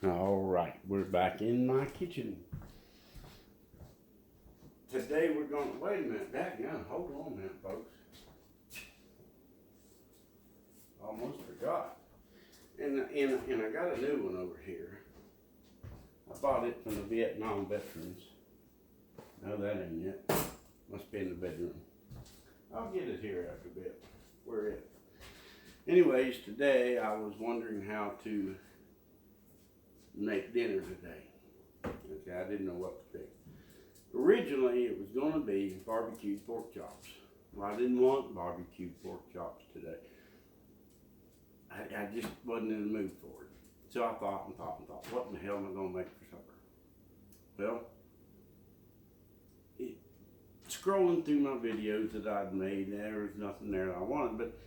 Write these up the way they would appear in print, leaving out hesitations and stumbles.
All right, we're back in my kitchen. Today we're going to, wait a minute, hold on a minute, folks. Almost forgot. And I got a new one over here. I bought it from the Vietnam veterans. No, that ain't it. Must be in the bedroom. I'll get it here after a bit. Where it? Anyways, today I was wondering how to make dinner today. Okay, I didn't know what to pick. Originally, it was going to be barbecued pork chops. Well, I didn't want barbecued pork chops today. I just wasn't in the mood for it. So I thought, what in the hell am I going to make for supper? Well, scrolling through my videos that I'd made, there was nothing there that I wanted, but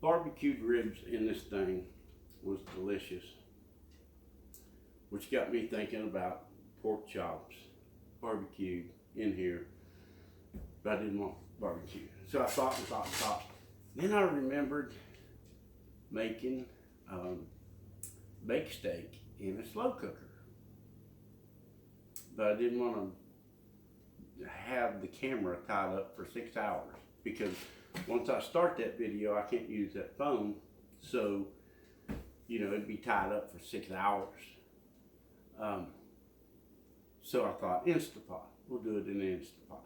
barbecued ribs in this thing was delicious, which got me thinking about pork chops, barbecued in here, but I didn't want barbecue. So I thought. Then I remembered making baked steak in a slow cooker, but I didn't want to have the camera tied up for 6 hours, because once I start that video, I can't use that phone, so it'd be tied up for 6 hours. So I thought, instapot, we'll do it in the instapot.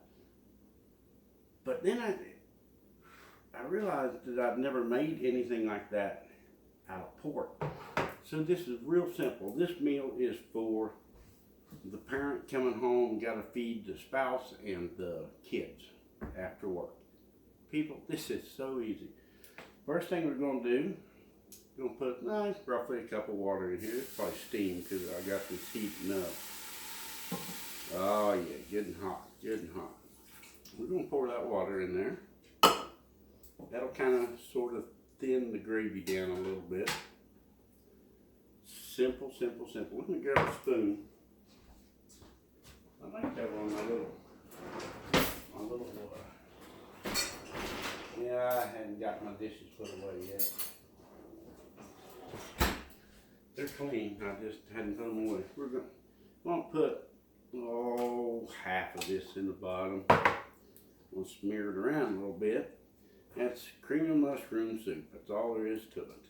But then I realized that I've never made anything like that out of pork. So this is real simple. This meal is for the parent coming home, got to feed the spouse and the kids after work. People, this is so easy. First thing we're going to do, we're going to put roughly a cup of water in here. It's probably steam because I got this heating up. Oh yeah, getting hot. We're going to pour that water in there. That'll kind of sort of thin the gravy down a little bit. Simple. Let me grab a spoon. I might have on my little yeah, I hadn't got my dishes put away yet. They're clean, I just hadn't put them away. We're going to put half of this in the bottom. We'll smear it around a little bit. That's cream of mushroom soup. That's all there is to it.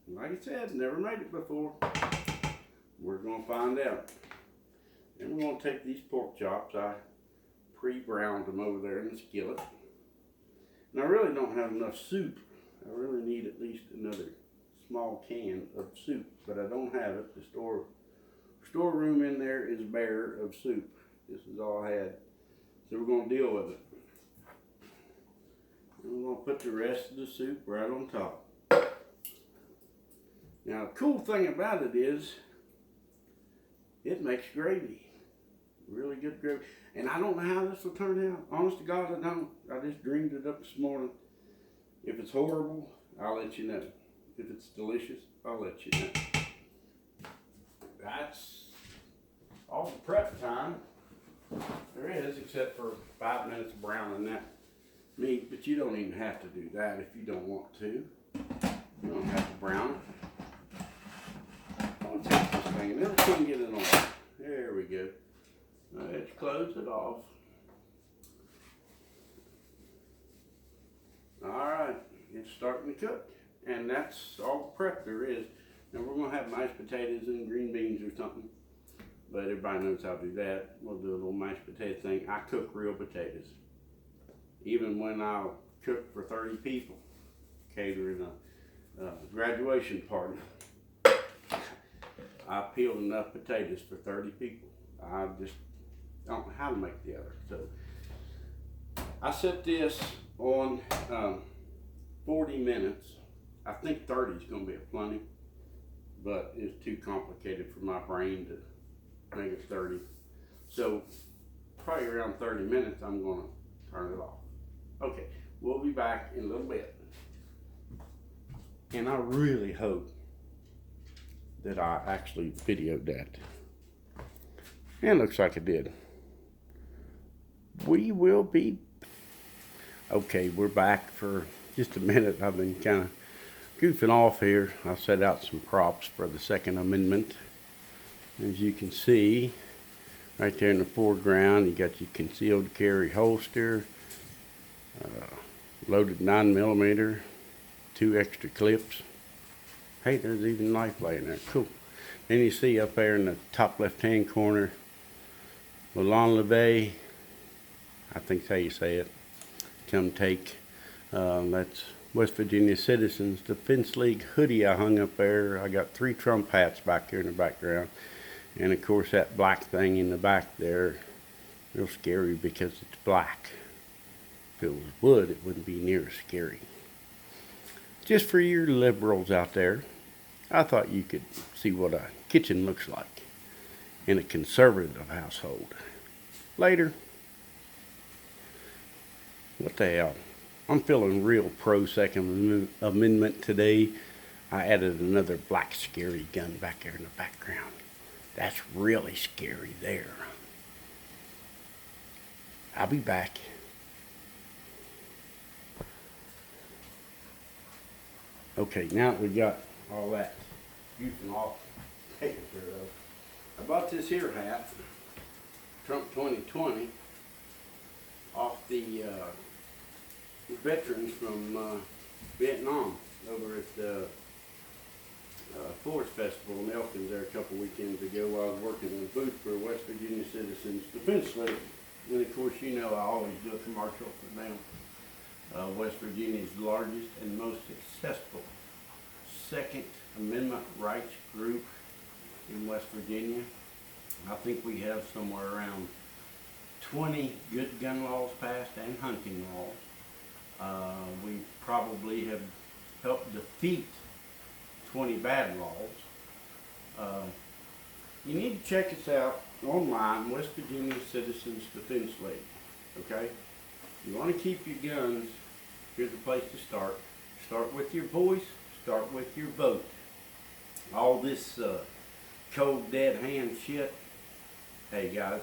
Like I said, never made it before. We're going to find out. And we're going to take these pork chops. I pre-browned them over there in the skillet. And I really don't have enough soup. I really need at least another small can of soup, but I don't have it. The storeroom in there is bare of soup. This is all I had. So we're going to deal with it. And we're going to put the rest of the soup right on top. Now the cool thing about it is it makes gravy. Really good gravy. And I don't know how this will turn out. Honest to God, I don't. I just dreamed it up this morning. If it's horrible, I'll let you know. If it's delicious, I'll let you know. That's all the prep time there is, except for 5 minutes of browning that meat. But you don't even have to do that if you don't want to. You don't have to brown it. I'll take this thing and then we can get it on. There we go. Now let's close it off. Alright, it's starting to cook. And that's all the prep there is. Now we're going to have mashed potatoes and green beans or something. But everybody knows how to do that. We'll do a little mashed potato thing. I cook real potatoes. Even when I cook for 30 people, catering a graduation party, I peeled enough potatoes for 30 people. I just don't know how to make the other. So I set this on 40 minutes. I think 30 is going to be a plenty, but it's too complicated for my brain to make it 30. So probably around 30 minutes, I'm going to turn it off. Okay, we'll be back in a little bit. And I really hope that I actually videoed that. And it looks like I did. We will be... Okay, we're back for just a minute. I've been kind of Goofing off here, I set out some props for the Second Amendment. As you can see, right there in the foreground, you got your concealed carry holster, loaded 9mm, 2 extra clips. Hey, there's even a knife laying there. Cool. Then you see up there in the top left-hand corner, Lalon LeVay, I think that's how you say it. Come take. That's West Virginia Citizens Defense League hoodie I hung up there. I got 3 Trump hats back here in the background. And of course that black thing in the back there, real scary because it's black. If it was wood, it wouldn't be near as scary. Just for your liberals out there, I thought you could see what a kitchen looks like in a conservative household. Later. What the hell? I'm feeling real pro Second Amendment today. I added another black scary gun back there in the background. That's really scary there. I'll be back. Okay, now that we got all that goofing off taken care of, I bought this here hat, Trump 2020, off the veterans from Vietnam over at the Forest Festival in Elkins there a couple weekends ago while I was working in a booth for West Virginia Citizens Defense League. And of course, you know I always do a commercial for them. West Virginia's largest and most successful Second Amendment rights group in West Virginia. I think we have somewhere around 20 good gun laws passed and hunting laws. We probably have helped defeat 20 bad laws. You need to check us out online, West Virginia Citizens Defense League. Okay? You want to keep your guns, here's the place to start. Start with your voice, start with your vote. All this cold dead hand shit, hey guys,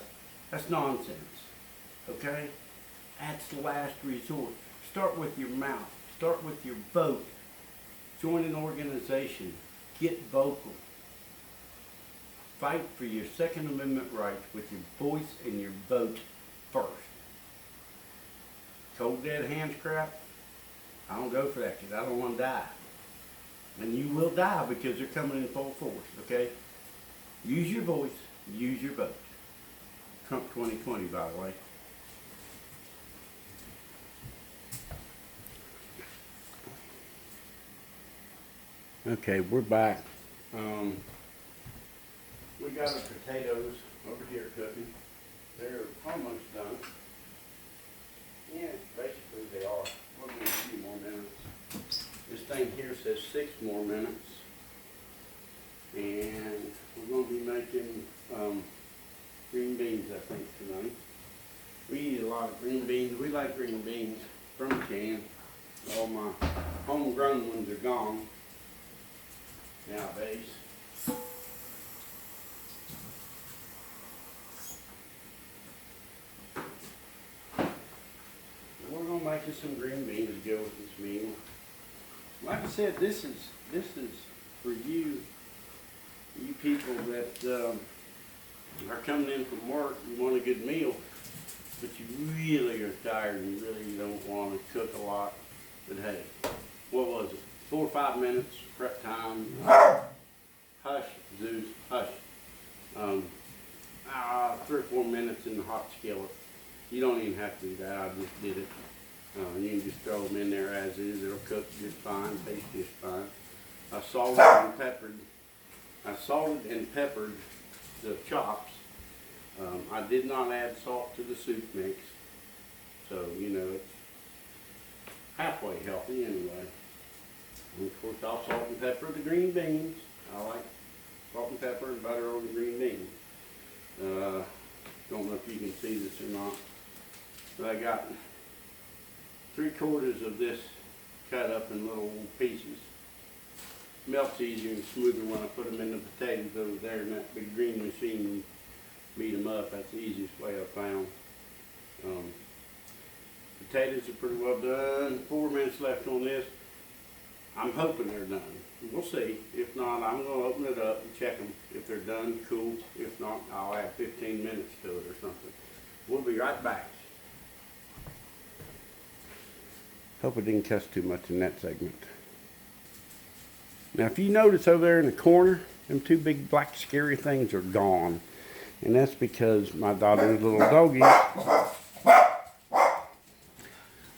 that's nonsense. Okay? That's the last resort. Start with your mouth. Start with your vote. Join an organization. Get vocal. Fight for your Second Amendment rights with your voice and your vote first. Cold dead hands crap, I don't go for that because I don't want to die. And you will die because they're coming in full force, okay? Use your voice, use your vote. Trump 2020, by the way. Okay, we're back. We got our potatoes over here cooking. They're almost done. Yeah, basically they are. We'll give it a few more minutes. This thing here says 6 more minutes. And we're going to be making green beans, I think, tonight. We eat a lot of green beans. We like green beans from a can. All my homegrown ones are gone nowadays. We're gonna make us some green beans to go with this meal. Like I said, this is for you people that are coming in from work. You want a good meal, but you really are tired and you really don't want to cook a lot. But hey, what was it? 4 or 5 minutes prep time. Hush, Zeus, hush. 3 or 4 minutes in the hot skillet. You don't even have to do that. I just did it. You can just throw them in there as is. It'll cook just fine, taste just fine. I salted and peppered the chops. I did not add salt to the soup mix, so you know it's halfway healthy anyway. And of course, I'll salt and pepper the green beans. I like salt and pepper and butter on the green beans. Don't know if you can see this or not, but I got 3/4 of this cut up in little pieces. Melts easier and smoother when I put them in the potatoes over there in that big green machine. Beat them up. That's the easiest way I found. Potatoes are pretty well done. 4 minutes left on this. I'm hoping they're done. We'll see. If not, I'm going to open it up and check them. If they're done, cool. If not, I'll add 15 minutes to it or something. We'll be right back. Hope I didn't cuss too much in that segment. Now, if you notice over there in the corner, them two big black scary things are gone. And that's because my daughter's little doggies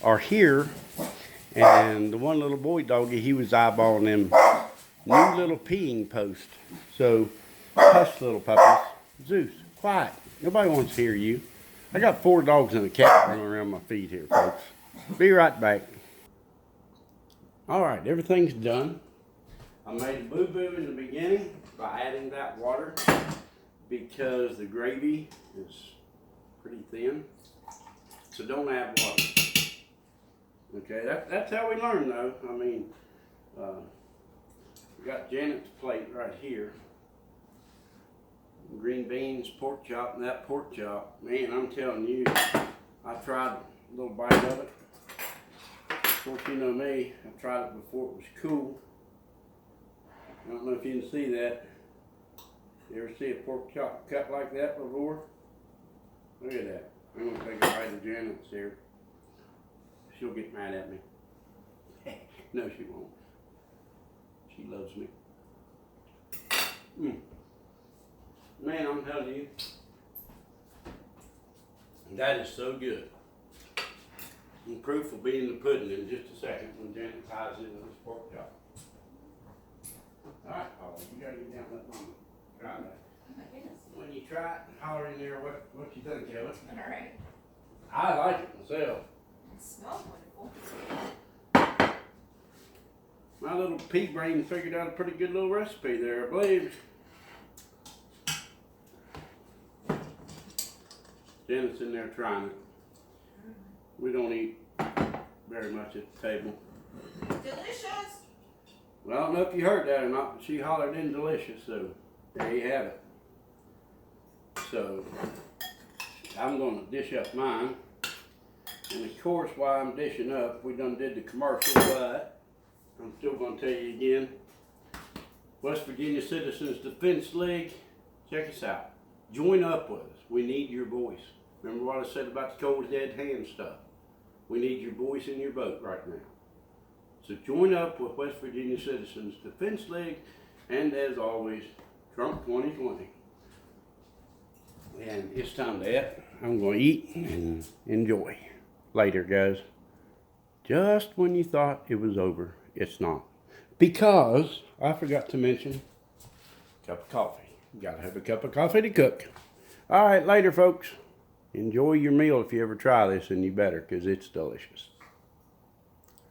are here. And the one little boy doggy, he was eyeballing them new little peeing posts. So, hush, little puppies. Zeus, quiet. Nobody wants to hear you. I got 4 dogs and a cat running around my feet here, folks. Be right back. All right, everything's done. I made a boo-boo in the beginning by adding that water because the gravy is pretty thin. So don't add water. Okay, that's how we learn though. I mean, we got Janet's plate right here. Green beans, pork chop, and that pork chop. Man, I'm telling you, I tried a little bite of it. Of course, you know me, I tried it before it was cool. I don't know if you can see that. You ever see a pork chop cut like that before? Look at that. I'm going to take a bite of Janet's here. She'll get mad at me. No, she won't. She loves me. Man, I'm telling you, that is so good. And proof will be in the pudding in just a second when Janet ties into this pork chop. All right, Paula, you gotta get down and let Mama try that. Oh my goodness. When you try it, holler in there what you think of it. All right. I like it myself. It smells wonderful. My little pea brain figured out a pretty good little recipe there, I believe. Janet's in there trying it. We don't eat very much at the table. Delicious. Well, I don't know if you heard that or not, but she hollered in delicious, so there you have it. So, I'm going to dish up mine. And of course, while I'm dishing up, we done did the commercial, but I'm still going to tell you again. West Virginia Citizens Defense League, check us out. Join up with us. We need your voice. Remember what I said about the cold dead hand stuff? We need your voice in your boat right now. So join up with West Virginia Citizens Defense League, and as always, Trump 2020. And it's time to eat. I'm going to eat and enjoy. Later, guys. Just when you thought it was over, it's not. Because I forgot to mention a cup of coffee. You got to have a cup of coffee to cook. All right, later, folks. Enjoy your meal if you ever try this, and you better, because it's delicious.